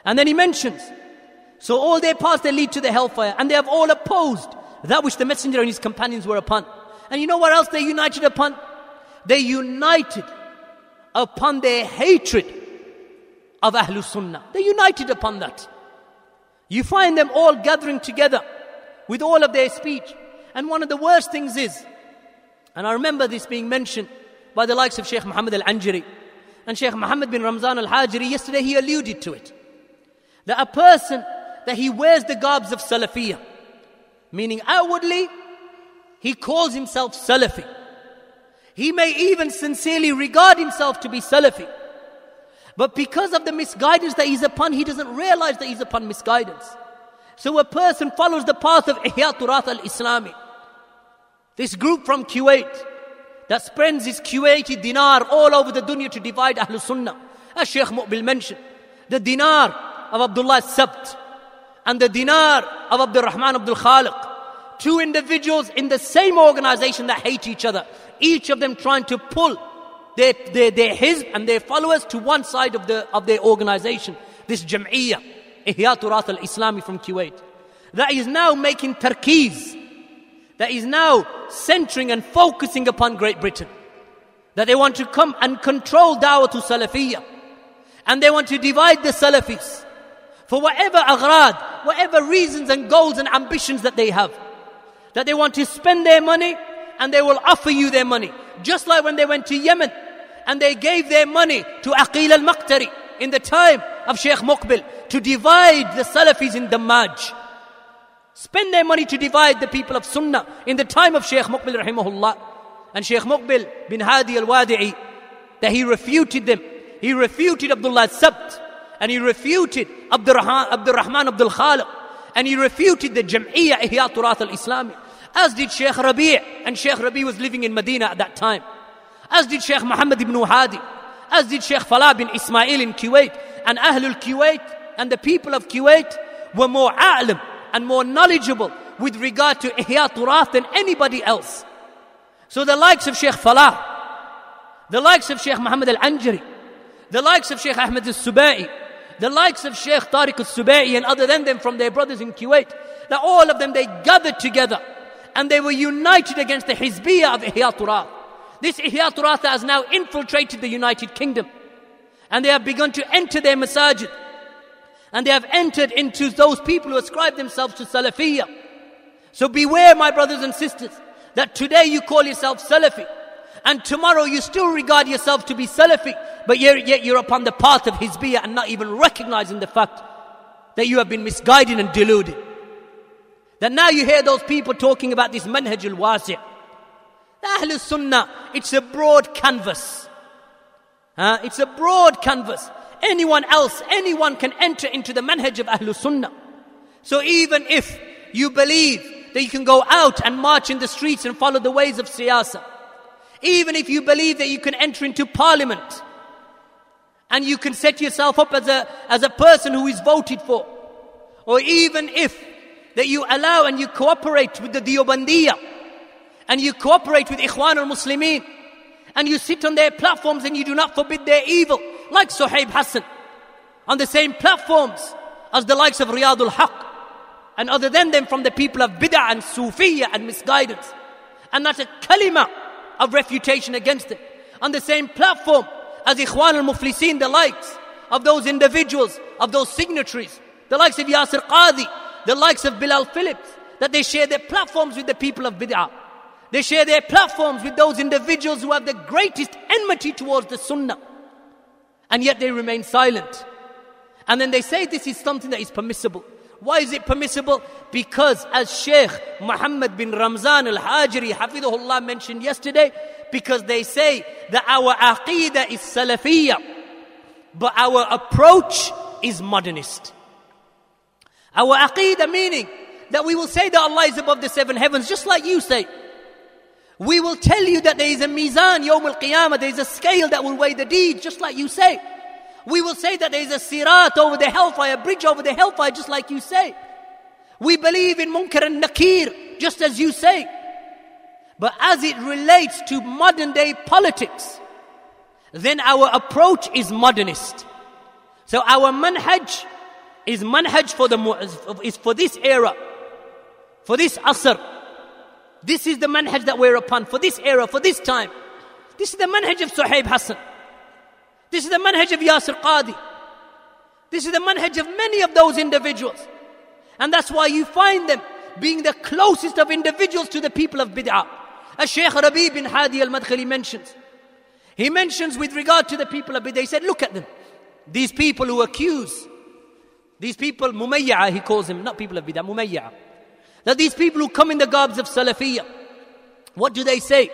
And then he mentions, so all their paths they lead to the hellfire, and they have all opposed that which the Messenger and his companions were upon. And you know what else they united upon? They united upon their hatred of Ahlul Sunnah. They united upon that. You find them all gathering together with all of their speech. And one of the worst things is, and I remember this being mentioned by the likes of Shaykh Muhammad al-Anjari and Shaykh Muhammad bin Ramzan al-Hajri, yesterday he alluded to it, that a person that he wears the garbs of Salafiyyah, meaning outwardly he calls himself Salafi. He may even sincerely regard himself to be Salafi, but because of the misguidance that he's upon, he doesn't realize that he's upon misguidance. So a person follows the path of Ihya Turath al-Islami, this group from Kuwait that spends his Kuwaiti dinar all over the dunya to divide Ahlul Sunnah. As Shaykh Muqbil mentioned, the dinar of Abdullah Sabt and the dinar of Abdul Rahman Abdul Khaliq, two individuals in the same organization that hate each other, each of them trying to pull their hizb and their followers to one side of their organization. This Jam'iyyah, Ihya Turath al-Islami from Kuwait, that is now making tarkeez, that is now centering and focusing upon Great Britain, that they want to come and control Dawah to Salafiyyah, and they want to divide the Salafis for whatever aghrad, whatever reasons and goals and ambitions that they have, that they want to spend their money and they will offer you their money. Just like when they went to Yemen and they gave their money to Aqil al-Maqtari in the time of Shaykh Muqbil to divide the Salafis in Dammaj. Spend their money to divide the people of Sunnah in the time of Shaykh Muqbil rahimahullah. And Shaykh Muqbil bin Hadi al-Wadi'i, that he refuted them. He refuted Abdullah Sabt, and he refuted Abdul Rahman Abdul Khaliq, and he refuted the Jam'iyyah Ihya Turath al-Islami. As did Shaykh Rabi', and Shaykh Rabi' was living in Medina at that time. As did Shaykh Muhammad ibn Hadi, as did Shaykh Falah bin Ismail in Kuwait. And Ahlul Kuwait and the people of Kuwait were more a'lam and more knowledgeable with regard to Ihya Turath than anybody else. So the likes of Shaykh Falah, the likes of Shaykh Muhammad al-Anjari, the likes of Shaykh Ahmed al-Subai, the likes of Shaykh Tariq al-Subai and other than them from their brothers in Kuwait, that all of them, they gathered together and they were united against the Hizbiyah of Ihya Turath. This Ihya Turath has now infiltrated the United Kingdom, and they have begun to enter their masajid, and they have entered into those people who ascribe themselves to Salafiyyah. So beware, my brothers and sisters, that today you call yourself Salafi, and tomorrow you still regard yourself to be Salafi, but yet you're upon the path of Hizbiyah and not even recognizing the fact that you have been misguided and deluded. That now you hear those people talking about this manhaj al-wasi'. The Ahlul Sunnah, it's a broad canvas. It's a broad canvas. Anyone can enter into the manhaj of Ahlul Sunnah. So even if you believe that you can go out and march in the streets and follow the ways of siyasa, even if you believe that you can enter into parliament and you can set yourself up as a person who is voted for, or even if that you allow and you cooperate with the Deobandiyah and you cooperate with Ikhwan al-Muslimin and you sit on their platforms and you do not forbid their evil, like Suhaib Hassan, on the same platforms as the likes of Riyadul Haq and other than them from the people of bid'ah and Sufiyah and misguidance, and not a kalima of refutation against them, on the same platform as Ikhwan al-Muflisin, the likes of those individuals, of those signatories, the likes of Yasir Qadi, the likes of Bilal Phillips, that they share their platforms with the people of bid'ah. They share their platforms with those individuals who have the greatest enmity towards the Sunnah, and yet they remain silent. And then they say this is something that is permissible. Why is it permissible? Because as Shaykh Muhammad bin Ramzan al-Hajri Hafidhullah mentioned yesterday, because they say that our aqeedah is Salafiyyah, but our approach is modernist. Our aqeedah meaning that we will say that Allah is above the seven heavens, just like you say. We will tell you that there is a mizan, Yaumal Qiyyamah, there is a scale that will weigh the deeds, just like you say. We will say that there is a sirat over the hellfire, a bridge over the hellfire, just like you say. We believe in munkar and nakir, just as you say. But as it relates to modern day politics, then our approach is modernist. So our manhaj is manhaj is for this era, for this asr. This is the manhaj that we're upon, for this era, for this time. This is the manhaj of Suhaib Hassan. This is the manhaj of Yasir Qadi. This is the manhaj of many of those individuals. And that's why you find them being the closest of individuals to the people of bid'ah. As Shaykh Rabi bin Hadi al-Madkhali mentions. He mentions with regard to the people of bid'ah, he said, look at them. These people who accuse, these people, mumayya'a he calls them, not people of bid'ah, mumayya'a. That these people who come in the garbs of Salafiyyah, what do they say?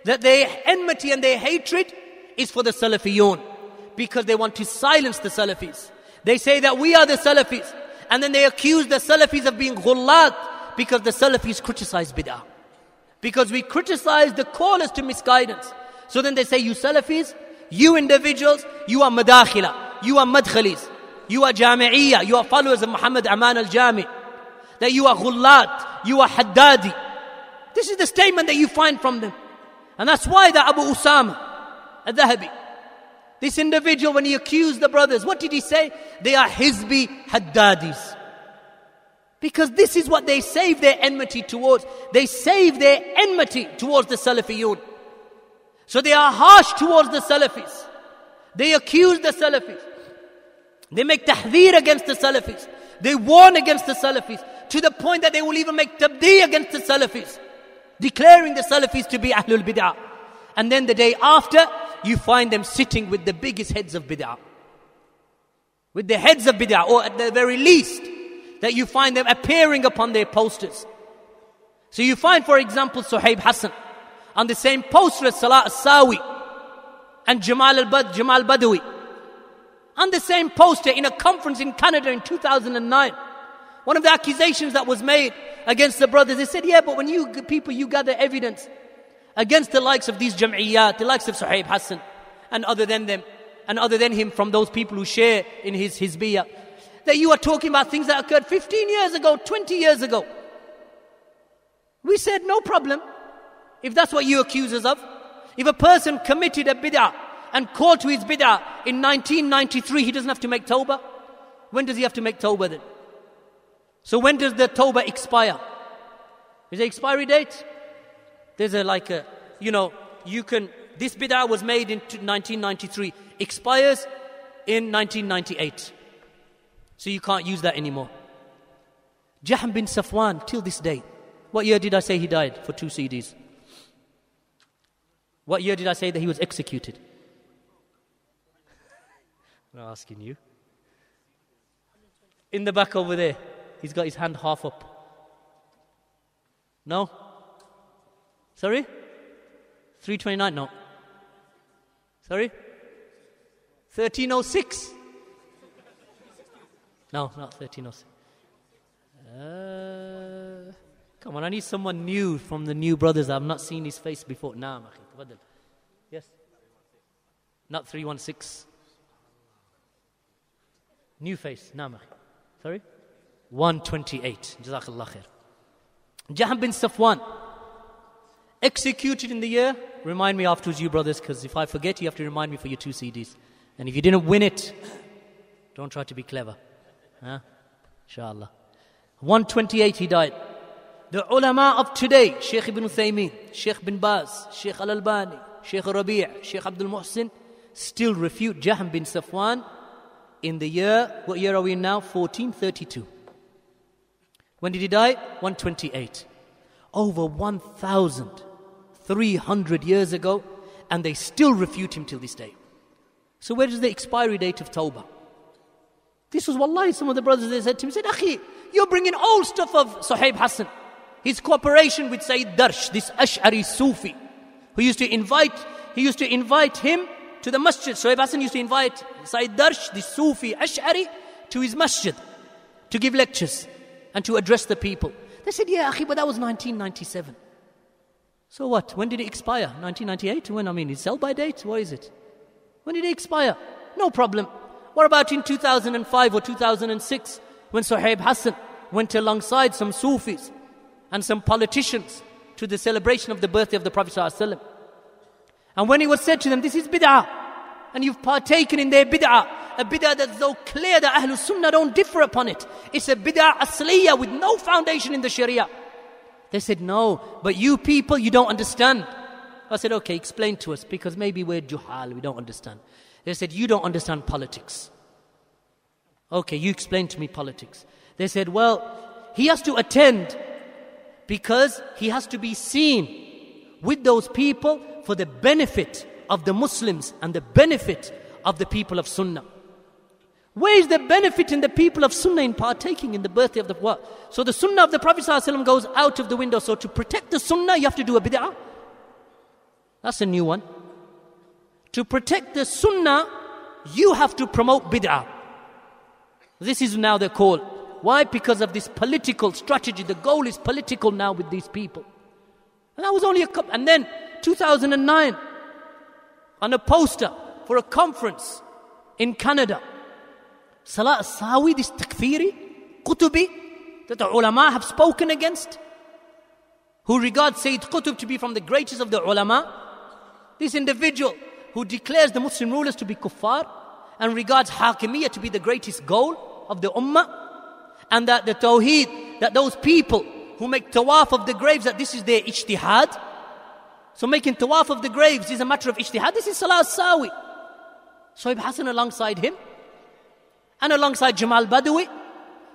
That their enmity and their hatred is for the Salafiyyun, because they want to silence the Salafis. They say that we are the Salafis, and then they accuse the Salafis of being ghullat, because the Salafis criticize bid'ah. Because we criticize the callers to misguidance. So then they say, you Salafis, you individuals, you are madakhila, you are madkhalis, you are jami'iyya, you are followers of Muhammad Aman al-Jami, that you are ghullat, you are haddadi. This is the statement that you find from them. And that's why the Abu Usama al-Dhahabi, this individual, when he accused the brothers, what did he say? They are hizbi haddadis. Because this is what they save their enmity towards. They save their enmity towards the Salafiyun. So they are harsh towards the Salafis. They accuse the Salafis. They make tahdheer against the Salafis. They warn against the Salafis, to the point that they will even make tabdi against the Salafis, declaring the Salafis to be Ahlul Bid'ah. And then the day after, you find them sitting with the biggest heads of Bid'ah. With the heads of Bid'ah, or at the very least, that you find them appearing upon their posters. So you find, for example, Suhaib Hassan on the same poster as Salah al-Sawi and Jamal Badawi. On the same poster in a conference in Canada in 2009. One of the accusations that was made against the brothers, they said, yeah, but when you gather evidence against the likes of these jam'iyyat, the likes of Suhaib Hassan, and other than them, and other than him, from those people who share in his hizbiyah, that you are talking about things that occurred 15 years ago, 20 years ago. We said, no problem, if that's what you accuse us of. If a person committed a bid'ah and called to his bid'ah in 1993, he doesn't have to make Tawbah. When does he have to make Tawbah then? So when does the Tawbah expire? Is there an expiry date? There's this bid'ah was made in 1993, expires in 1998. So you can't use that anymore. Jahm bin Safwan, till this day. What year did I say he died for 2 CDs? What year did I say that he was executed? I'm not asking you. In the back over there, he's got his hand half up. No? Sorry? 329? No. Sorry? 1306? No, not 1306. Come on, I need someone new from the new brothers. I've not seen his face before. Naam, akhi. Tafaddal. Yes? Not 316. New face. Naam, akhi. Sorry? 128. JazakhaAllaah Khair. Jahm bin Safwan, executed in the year. Remind me afterwards, you brothers, because if I forget, you have to remind me for your 2 CDs. And if you didn't win it, don't try to be clever. Huh? Inshallah. 128 he died. The ulama of today, Shaykh ibn Uthaymeen, Shaykh bin Baz, Shaykh al-Albani, Shaykh Rabi', Shaykh Abdul Muhsin, still refute Jahm bin Safwan in the year, what year are we in now? 1432. When did he die? 128. Over 1,300 years ago, and they still refute him till this day. So where is the expiry date of Tawbah? This was wallahi, some of the brothers, they said to me, said, Akhi, you're bringing old stuff of Suhaib Hassan. His cooperation with Sayyid Darsh, this Ash'ari Sufi, who used to invite him to the masjid. Suhaib Hassan used to invite Sayyid Darsh, this Sufi Ash'ari, to his masjid to give lectures and to address the people. They said, yeah, Akhi, but that was 1997. So what? When did it expire? 1998? When? Is sell by date? What is it? When did it expire? No problem. What about in 2005 or 2006 when Suhaib Hassan went alongside some Sufis and some politicians to the celebration of the birthday of the Prophet ﷺ? And when he was said to them, this is bid'ah, and you've partaken in their bid'ah, a bid'ah that's so clear that Ahlul Sunnah don't differ upon it. It's a bid'ah asliyah with no foundation in the Sharia. They said, no, but you people, you don't understand. I said, okay, explain to us, because maybe we're juhal, we don't understand. They said, you don't understand politics. Okay, you explain to me politics. They said, well, he has to attend because he has to be seen with those people for the benefit of the Muslims and the benefit of the people of Sunnah. Where is the benefit in the people of Sunnah in partaking in the birthday of the what? So the Sunnah of the Prophet ﷺ goes out of the window. So to protect the Sunnah, you have to do a bid'ah. That's a new one. To protect the Sunnah, you have to promote bid'ah. This is now the call. Why? Because of this political strategy. The goal is political now with these people. And that was only a couple. And then 2009, on a poster for a conference in Canada, Salah Sawi, this takfiri, Qutubi, that the ulama have spoken against, who regard Sayyid Qutb to be from the greatest of the ulama, this individual who declares the Muslim rulers to be kuffar and regards Hakimiyyah to be the greatest goal of the Ummah, and that the Tawheed, that those people who make tawaf of the graves, that this is their ijtihad. So making tawaf of the graves is a matter of ijtihad. This is Salah Sawi. Shoaib Hassan alongside him, and alongside Jamal Badawi,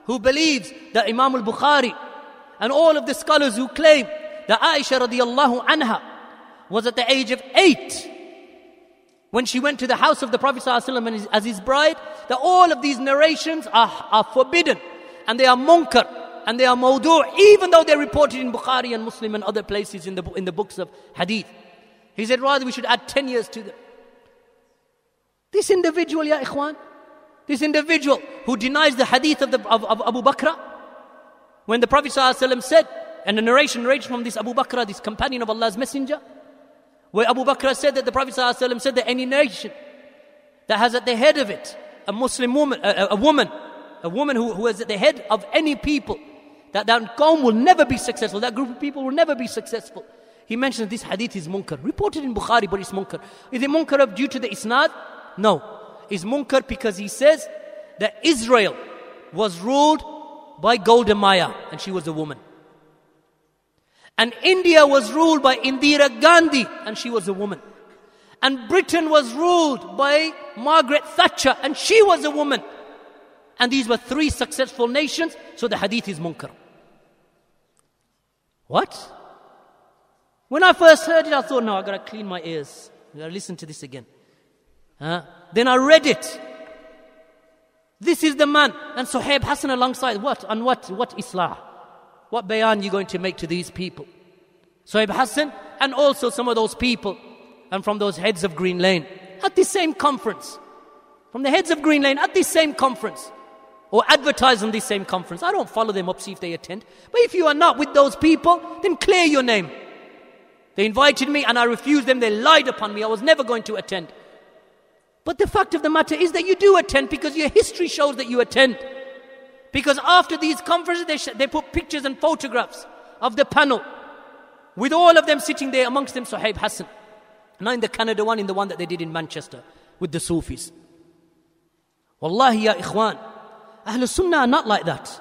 who believes that Imam al-Bukhari and all of the scholars who claim that Aisha radiallahu anha was at the age of 8 when she went to the house of the Prophet ﷺ as his bride, that all of these narrations are forbidden, and they are munkar, and they are mawdu', even though they're reported in Bukhari and Muslim and other places in the books of hadith. He said rather we should add 10 years to them. This individual, ya ikhwan, this individual who denies the hadith of Abu Bakr, when the Prophet ﷺ said, and the narration from this Abu Bakr, this companion of Allah's Messenger, where Abu Bakr said that the Prophet ﷺ said that any nation that has at the head of it a Muslim woman, a woman who is at the head of any people, that qawm will never be successful, that group of people will never be successful. He mentions this hadith is munkar, reported in Bukhari, but it's munkar. Is it munkar due to the isnad? No. It's munkar because he says that Israel was ruled by Golda Meir, and she was a woman. And India was ruled by Indira Gandhi, and she was a woman. And Britain was ruled by Margaret Thatcher, and she was a woman. And these were 3 successful nations, so the hadith is munkar. What? When I first heard it, I thought, no, I've got to clean my ears. I've got to listen to this again. Then I read it. This is the man. And Shoaib Hassan alongside what? On what islah? What bayan you going to make to these people? Shoaib Hassan and also some of those people and from those heads of Green Lane at the same conference. From the heads of Green Lane at the same conference. Or advertise on this same conference. I don't follow them up, see if they attend. But if you are not with those people, then clear your name. They invited me and I refused them. They lied upon me. I was never going to attend. But the fact of the matter is that you do attend because your history shows that you attend. Because after these conferences, they put pictures and photographs of the panel with all of them sitting there, amongst them Shoaib Hassan. Not in the Canada one, in the one that they did in Manchester with the Sufis. Wallahi ya ikhwan, Ahlul Sunnah are not like that.